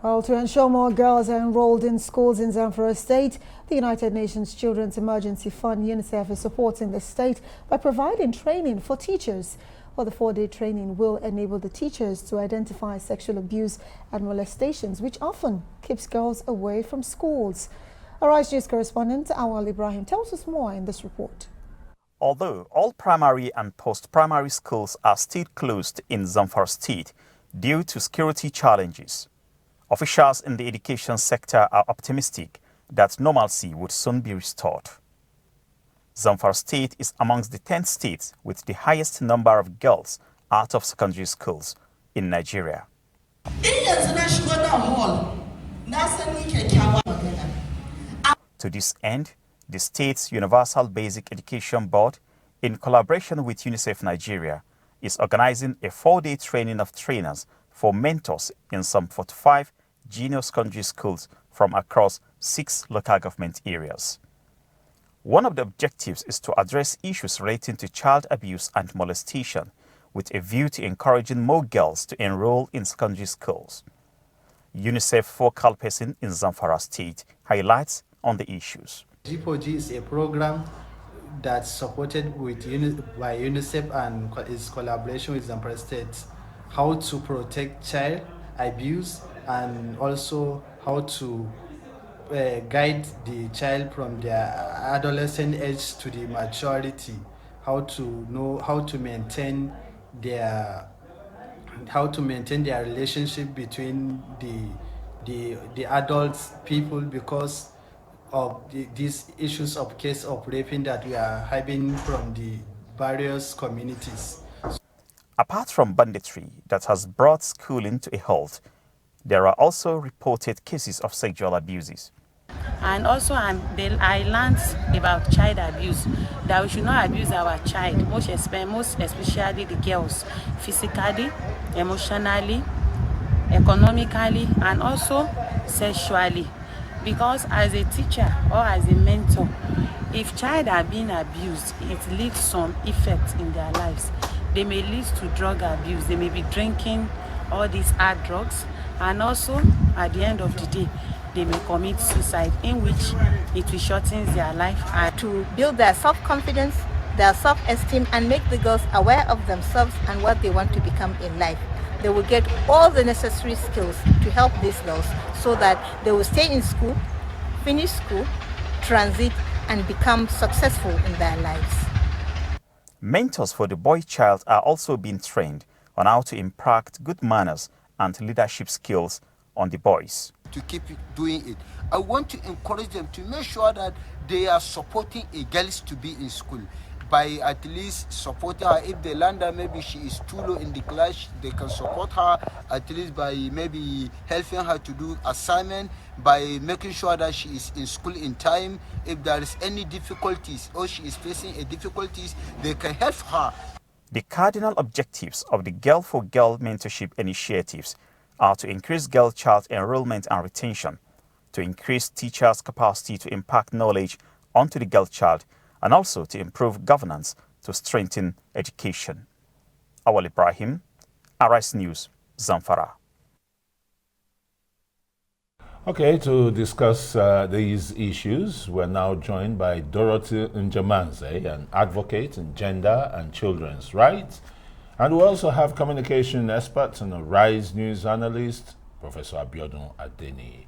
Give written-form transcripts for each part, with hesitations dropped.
Well, to ensure more girls are enrolled in schools in Zamfara State, the United Nations Children's Emergency Fund, UNICEF, is supporting the state by providing training for teachers. Well, the 4-day training will enable the teachers to identify sexual abuse and molestations, which often keeps girls away from schools. Arise News correspondent Awal Ibrahim tells us more in this report. Although all primary and post-primary schools are still closed in Zamfara State due to security challenges, officials in the education sector are optimistic that normalcy would soon be restored. Zamfara State is amongst the 10 states with the highest number of girls out of secondary schools in Nigeria. To this end, the state's Universal Basic Education Board, in collaboration with UNICEF Nigeria, is organizing a 4-day training of trainers for mentors in some 45 junior secondary schools from across 6 local government areas. One of the objectives is to address issues relating to child abuse and molestation, with a view to encouraging more girls to enroll in secondary schools. UNICEF focal person in Zamfara State highlights on the issues. G4G is a program that's supported by UNICEF and its collaboration with Zamfara State, how to protect child abuse and also how to guide the child from their adolescent age to the maturity, how to maintain their relationship between the adults people because of these issues of case of raping that we are having from the various communities. Apart from banditry that has brought schooling to a halt, there are also reported cases of sexual abuses. And also I learned about child abuse, that we should not abuse our child, most especially the girls, physically, emotionally, economically, and also sexually. Because as a teacher or as a mentor, if child are being abused, it leads some effect in their lives. They may lead to drug abuse, they may be drinking all these hard drugs, and also at the end of the day, they may commit suicide, in which it will shorten their life. And to build their self-confidence, their self-esteem, and make the girls aware of themselves and what they want to become in life. They will get all the necessary skills to help these girls so that they will stay in school, finish school, transit, and become successful in their lives. Mentors for the boy child are also being trained on how to impart good manners and leadership skills on the boys. To keep doing it, I want to encourage them to make sure that they are supporting a girl to be in school by at least supporting her. If they learn that maybe she is too low in the class, they can support her at least by maybe helping her to do assignment, by making sure that she is in school in time. If there is any difficulties or she is facing a difficulties, they can help her. The cardinal objectives of the Girl for Girl mentorship initiatives are to increase girl-child enrollment and retention, to increase teachers' capacity to impart knowledge onto the girl child, and also to improve governance to strengthen education. Awal Ibrahim, Arise News, Zamfara. Okay, to discuss these issues, we're now joined by Dorothy Njamanze, an advocate in gender and children's rights. And we also have communication experts and a Rise News analyst, Professor Abiodun Adeni.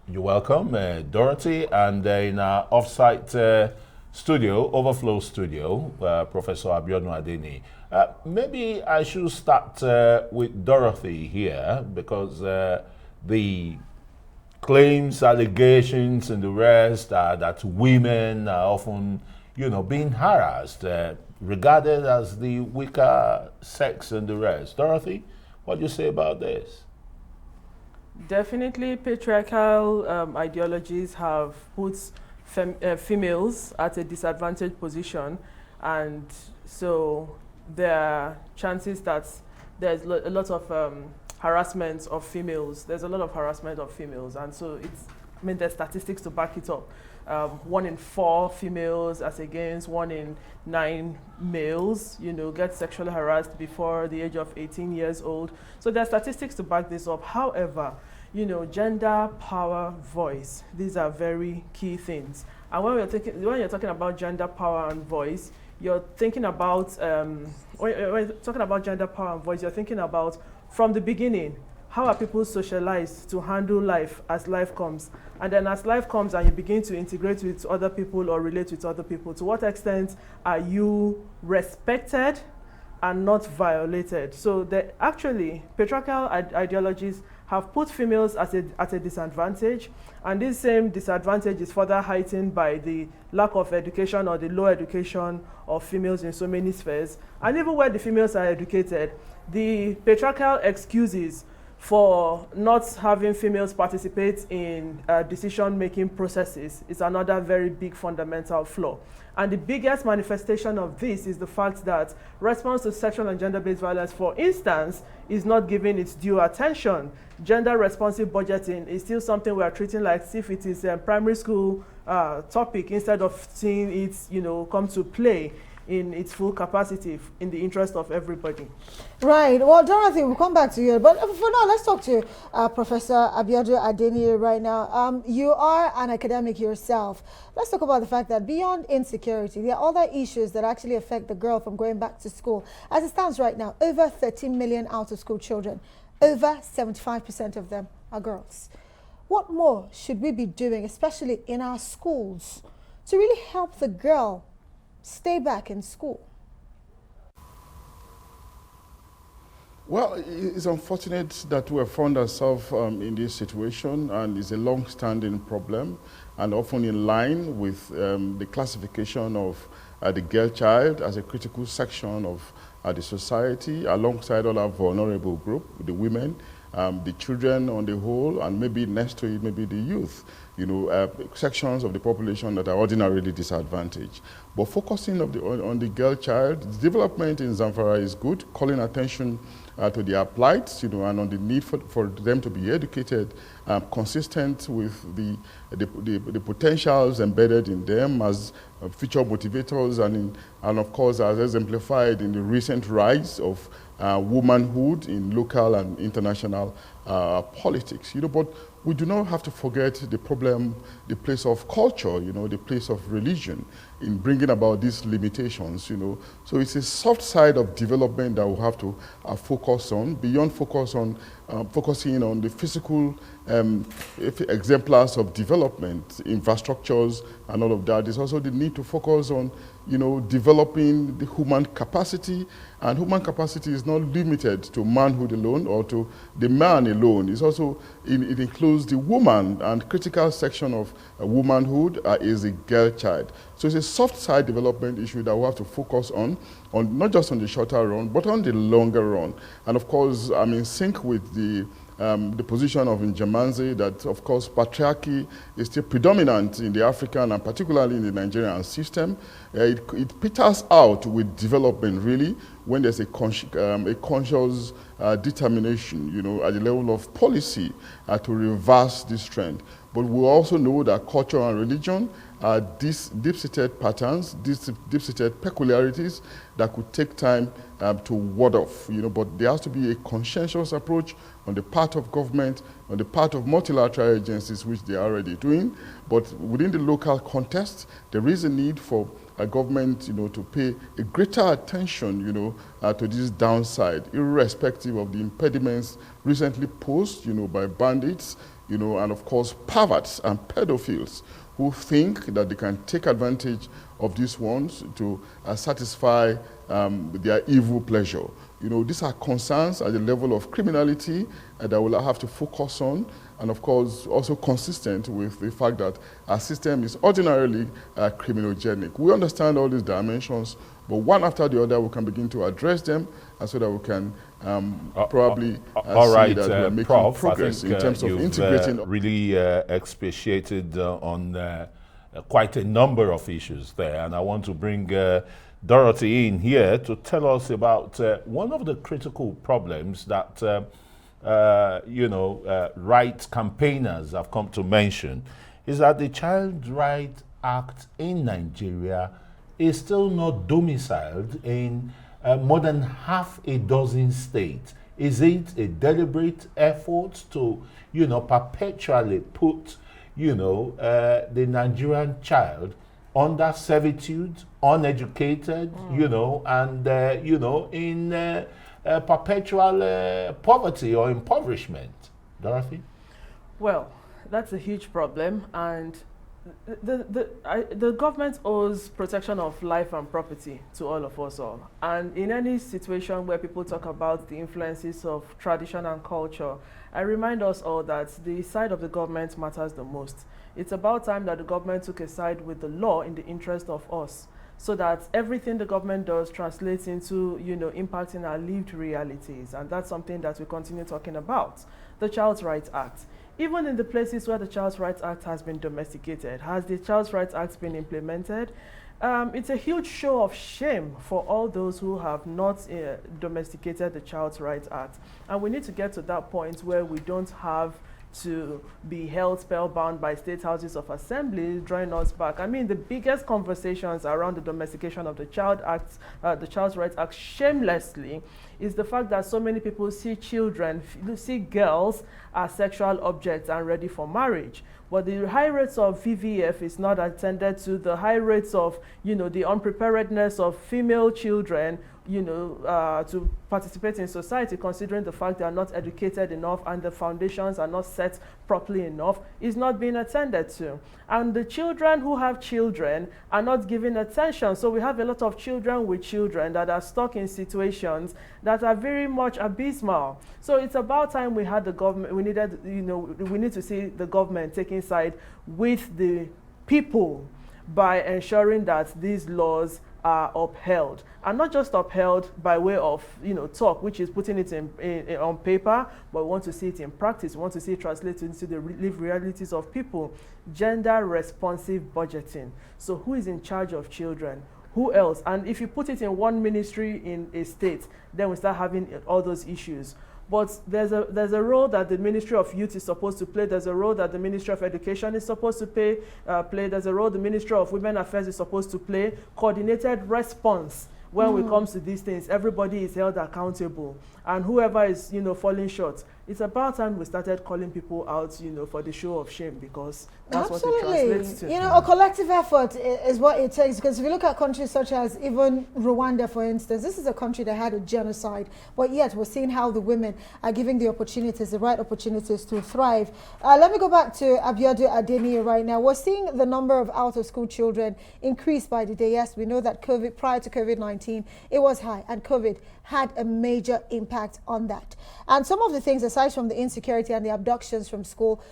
You're welcome, Dorothy. And in our off-site studio, Overflow Studio, Professor Abiodun Adeni. Maybe I should start with Dorothy here because the claims, allegations, and the rest are that women are often, being harassed, regarded as the weaker sex and the rest. Dorothy, what do you say about this? Definitely, patriarchal ideologies have put females at a disadvantaged position, and so there are chances that there's a lot of harassment of females. There's a lot of harassment of females, and so there's statistics to back it up. 1 in 4 females as against 1 in 9 males, get sexually harassed before the age of 18 years old. So there are statistics to back this up. However, gender, power, voice, these are very key things. And when you're talking about gender, power, and voice, you're thinking about, when you're talking about gender, power, and voice, you're thinking about from the beginning, how are people socialized to handle life as life comes? And then as life comes and you begin to integrate with other people or relate with other people, to what extent are you respected and not violated? So actually, patriarchal ideologies have put females at a disadvantage, and this same disadvantage is further heightened by the lack of education or the low education of females in so many spheres. And even where the females are educated, the patriarchal excuses for not having females participate in decision-making processes is another very big fundamental flaw. And the biggest manifestation of this is the fact that response to sexual and gender-based violence, for instance, is not given its due attention. Gender-responsive budgeting is still something we are treating like if it is a primary school topic, instead of seeing it, come to play in its full capacity in the interest of everybody. Right. Well, Dorothy, we'll come back to you. But for now, let's talk to Professor Abiodun Adeniyi right now. You are an academic yourself. Let's talk about the fact that beyond insecurity, there are other issues that actually affect the girl from going back to school. As it stands right now, over 13 million out-of-school children, over 75% of them are girls. What more should we be doing, especially in our schools, to really help the girl stay back in school? Well, it's unfortunate that we have found ourselves in this situation, and it's a long-standing problem, and often in line with the classification of the girl child as a critical section of the society, alongside all our vulnerable group, the women, the children on the whole, and maybe next to it, maybe the youth, sections of the population that are ordinarily disadvantaged. But focusing on the girl child, the development in Zamfara is good, calling attention to their plight, and on the need for them to be educated, consistent with the potentials embedded in them as future motivators, and of course as exemplified in the recent rise of womanhood in local and international politics. But we do not have to forget the problem, the place of culture, the place of religion in bringing about these limitations, So it's a soft side of development that we have to focus on, beyond focusing on the physical exemplars of development, infrastructures and all of that. There's also the need to focus on, developing the human capacity, and human capacity is not limited to manhood alone or to the man alone. It's also, it includes the woman, and critical section of womanhood is a girl child. So it's a soft side development issue that we have to focus on not just on the shorter run, but on the longer run. And of course, I'm in sync with the position of Njemanze that, of course, patriarchy is still predominant in the African and particularly in the Nigerian system. It peters out with development, really, when there's a conscious determination, at the level of policy to reverse this trend. But we also know that culture and religion are these deep-seated patterns, these deep-seated peculiarities that could take time to ward off, but there has to be a conscientious approach on the part of government, on the part of multilateral agencies, which they are already doing. But within the local context, there is a need for a government, to pay a greater attention, to this downside, irrespective of the impediments recently posed, by bandits, and of course, perverts and pedophiles who think that they can take advantage of these ones to satisfy their evil pleasure. These are concerns at the level of criminality that we'll have to focus on, and of course, also consistent with the fact that our system is ordinarily criminogenic. We understand all these dimensions, but one after the other, we can begin to address them so that we can probably see that we're making Prof, progress I think, in terms of integrating. Really expatiated on quite a number of issues there, and I want to bring Dorothy in here to tell us about one of the critical problems that right campaigners have come to mention is that the Child Rights Act in Nigeria is still not domiciled in more than half a dozen states. Is it a deliberate effort to, perpetually put, the Nigerian child under servitude, uneducated, and, in perpetual poverty or impoverishment? Dorothy? Well, that's a huge problem, and the government owes protection of life and property to all of us all. And in any situation where people talk about the influences of tradition and culture, I remind us all that the side of the government matters the most. It's about time that the government took a side with the law in the interest of us, so that everything the government does translates into, impacting our lived realities. And that's something that we continue talking about. The Child Rights Act. Even in the places where the Child Rights Act has been domesticated, has the Child Rights Act been implemented? It's a huge show of shame for all those who have not domesticated the Child Rights Act. And we need to get to that point where we don't have to be held spellbound by state houses of assembly drawing us back. I mean, the biggest conversations around the domestication of the Child Rights Act shamelessly is the fact that so many people see children, see girls as sexual objects and ready for marriage. But the high rates of VVF is not attended to, the high rates of, the unpreparedness of female children, to participate in society, considering the fact they are not educated enough and the foundations are not set properly enough, is not being attended to. And the children who have children are not given attention. So we have a lot of children with children that are stuck in situations that are very much abysmal. So it's about time we had the government, we need to see the government taking side with the people by ensuring that these laws are upheld, and not just upheld by way of talk, which is putting it in on paper, but we want to see it in practice. We want to see it translated into the lived realities of people. Gender responsive budgeting. So who is in charge of children? Who else? And if you put it in one ministry in a state, then we start having all those issues. But there's a role that the Ministry of Youth is supposed to play. There's a role that the Ministry of Education is supposed to play. There's a role the Ministry of Women Affairs is supposed to play. Coordinated response. When it comes to these things, everybody is held accountable. And whoever is, falling short, it's about time we started calling people out, for the show of shame, because that's what it translates to. A collective effort is what it takes, because if you look at countries such as even Rwanda, for instance, this is a country that had a genocide, but yet we're seeing how the women are given the opportunities, the right opportunities to thrive. Let me go back to Abiodun Adeniyi right now. We're seeing the number of out-of-school children increase by the day. Yes, we know that prior to COVID-19, it was high, and COVID had a major impact on that. And some of the things, aside from the insecurity and the abductions from school,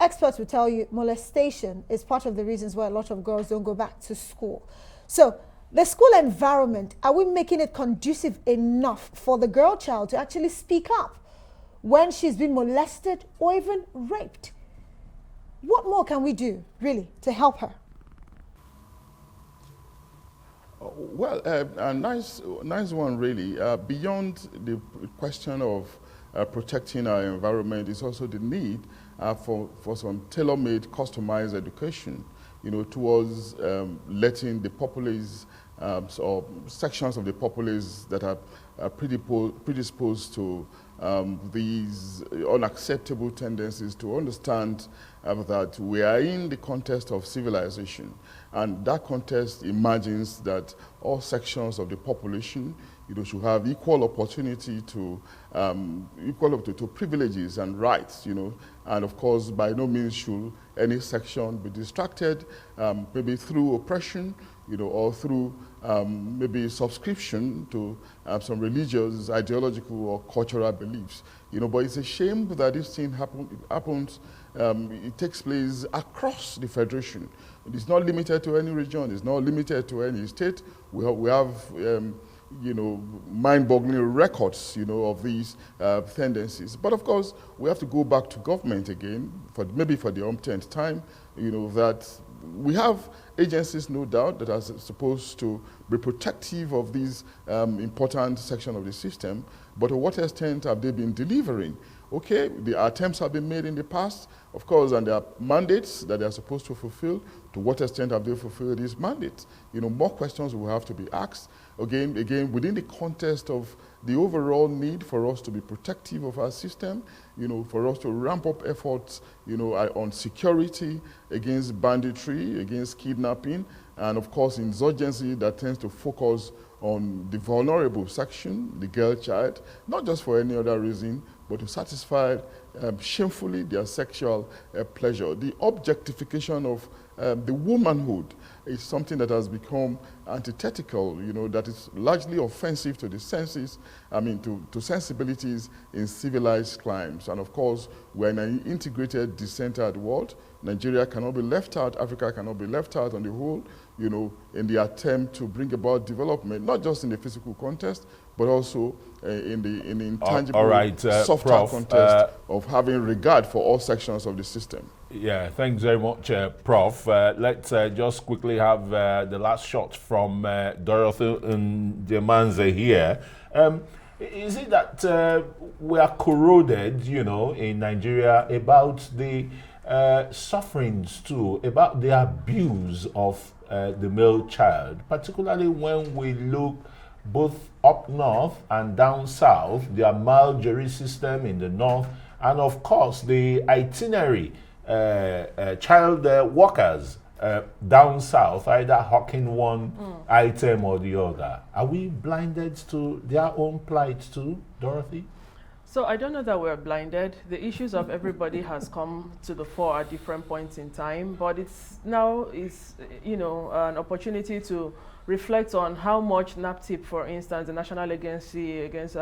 experts will tell you molestation is part of the reasons why a lot of girls don't go back to school. So the school environment, are we making it conducive enough for the girl child to actually speak up when she's been molested or even raped? What more can we do, really, to help her? Well, a nice one, really. Beyond the question of protecting our environment is also the need for some tailor-made, customized education, towards letting the populace or sections of the populace that are predisposed to these unacceptable tendencies to understand that we are in the context of civilization, and that context imagines that all sections of the population should have equal opportunity to privileges and rights, and of course by no means should any section be distracted, maybe through oppression, or through maybe subscription to some religious, ideological, or cultural beliefs. But it's a shame that this thing happens. It takes place across the federation. It's not limited to any region. It's not limited to any state. We have mind-boggling records, of these tendencies. But of course, we have to go back to government again, maybe for the umpteenth time, that we have agencies, no doubt, that are supposed to be protective of these important section of the system, but to what extent have they been delivering okay, the attempts have been made in the past, of course, and there are mandates that they are supposed to fulfill. To what extent have they fulfilled these mandates? You know, more questions will have to be asked. Again, within the context of the overall need for us to be protective of our system, you know, for us to ramp up efforts, you know, on security, against banditry, against kidnapping, and of course insurgency that tends to focus on the vulnerable section, the girl child, not just for any other reason, but to satisfy shamefully their sexual pleasure. The objectification of the womanhood is something that has become antithetical, you know, that is largely offensive to the senses, I mean, to sensibilities in civilized climes. And of course, we're in an integrated, decentered world. Nigeria cannot be left out, Africa cannot be left out on the whole, you know, in the attempt to bring about development, not just in the physical context, but also in the intangible, softer context of having regard for all sections of the system. Yeah, thanks very much, Prof. Let's just quickly have the last shot from Dorothy Njemanze here. Is it that we are corroded, you know, in Nigeria about the sufferings too, about the abuse of the male child, particularly when we look both up north and down south, the mild jury system in the north, and of course the itinerary child workers down south, either hawking one item or the other. Are we blinded to their own plight too, Dorothy? So I don't know that we're blinded. The issues of everybody has come to the fore at different points in time, but it's now is, you know, an opportunity to reflect on how much NAPTIP, for instance, the National Agency against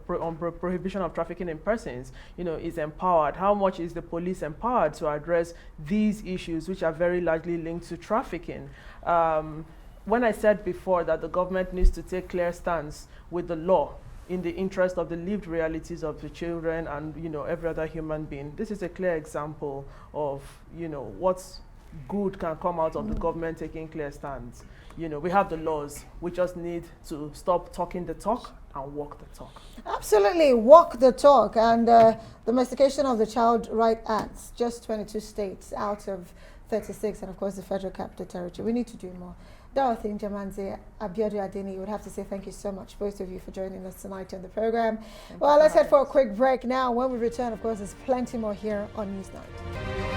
Prohibition of Trafficking in Persons, you know, is empowered. How much is the police empowered to address these issues, which are very largely linked to trafficking? When I said before that the government needs to take clear stance with the law in the interest of the lived realities of the children and, you know, every other human being, this is a clear example of, you know, what's good can come out of the government taking clear stands. You know, we have the laws. We just need to stop talking the talk and walk the talk. Absolutely, walk the talk. And domestication of the Child Right Acts, just 22 states out of 36, and of course the Federal Capital Territory. We need to do more. Dorothy Njemanze, Abiodun Adeniyi, would have to say thank you so much, both of you, for joining us tonight on the program. Well, let's head for a quick break now. When we return, of course, there's plenty more here on Newsnight.